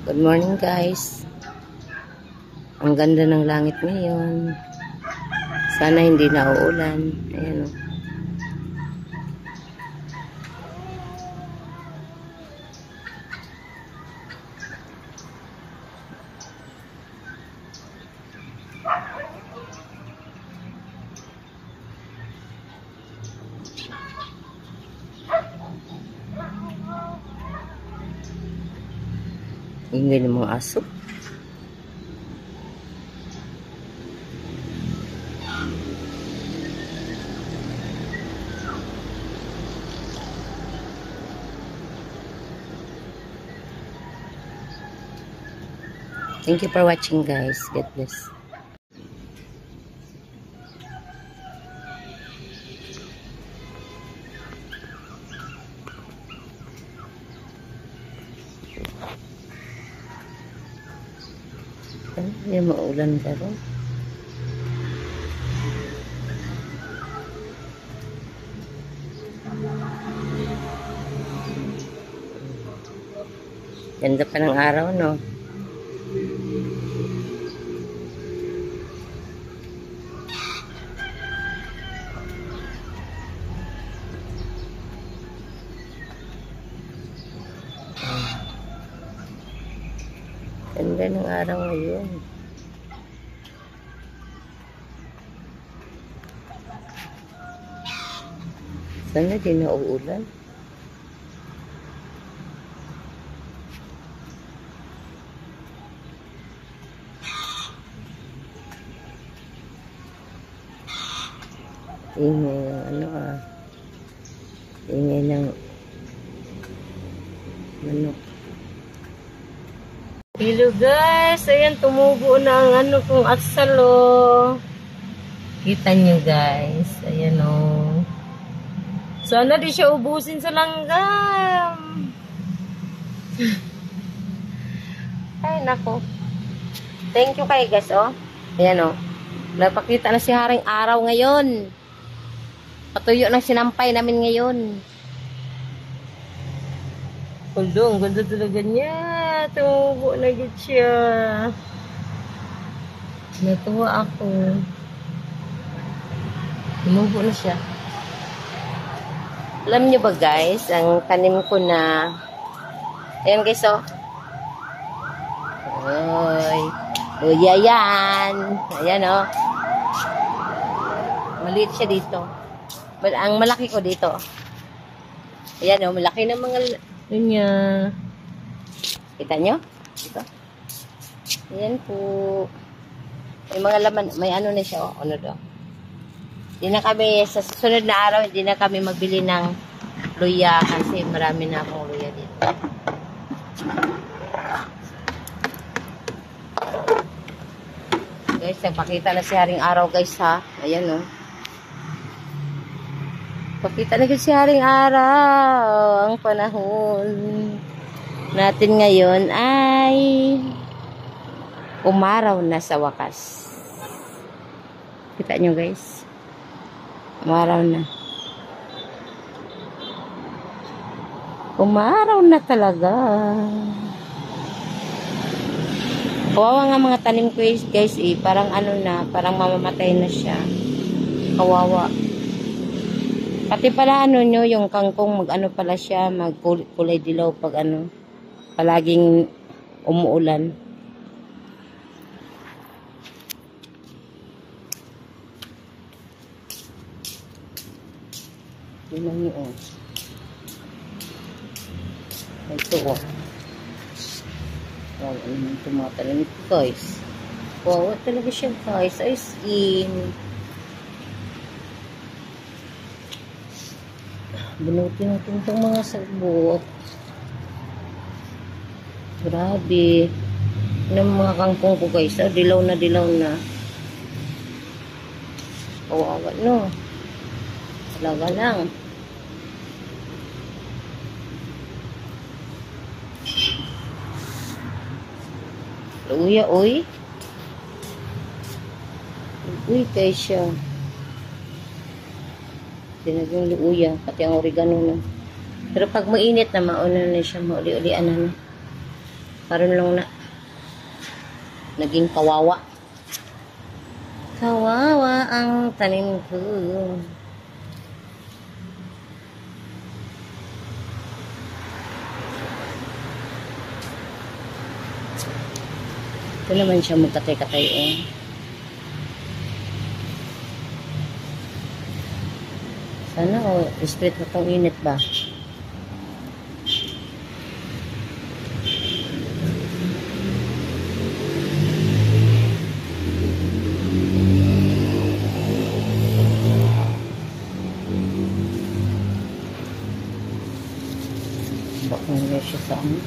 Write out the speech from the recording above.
Good morning guys. Ang ganda ng langit ngayon. Sana hindi na uulan. Ayan o. Ingay ng mga aso. Thank you for watching guys. God bless. Ay, maulan ka rin. Ganda pa ng araw, no? Ganda ng araw ngayon. Sana di na uulan. Ingay ingay ng manok. Hello guys, ayan tumubo na ang kong atsalo. Kita nyo guys, ayan o. Sana di siya ubusin sa langgam. Ay nako. Thank you kay guys o. Ayan o. Napakita na si Haring Araw ngayon. Patuyo ng sinampay namin ngayon. Ang ganda talaga niya. Tumubo na gid siya. Natuwa ako. Tumubo na siya. Alam niyo ba guys, ang tanim ko na ayan guys oh. Oy. Luya yan. Ayan oh. Maliit siya dito. Ang malaki ko dito. Ayan oh, malaki na mga niya. Kita nyo? Ito. Ayan po. May mga laman. May ano na siya. Ano daw. Hindi na kami, sa susunod na araw, hindi na kami magbili ng luya kasi marami na akong luya dito. Guys, nagpakita na si Haring Araw guys ha. Ayan o. Pakita na si Haring Araw. Ang panahon natin ngayon ay umaraw na sa wakas. Kita nyo guys. Umaraw na. Umaraw na talaga. Kawawa nga mga tanim ko guys eh. Parang ano na. Parang mamamatay na siya. Kawawa. Pati pala ano nyo, yung kangkong mag-ano pala siya, magkulay dilaw pag ano, palaging umuulan. Yun lang yun. Ito o. Wow, ano man tumatalan ito guys. Wow, talaga siya guys. Ay skin. Binuti natin itong mga sagbot. Grabe. Yung mga kangkong ko guys. Dilaw na dilaw na. Kawawa no. Talaga lang. Luya oy. Uy kay siya. Dinagang luya, pati ang oregano na. Pero pag mainit na, mauna na siya, mauli-ulian na. Karoon lang na. Naging kawawa. Kawawa ang tanim ko. Ito naman siya magkatay-katay eh. Sana straight na itong init ba? Bakit nga siya sa ano?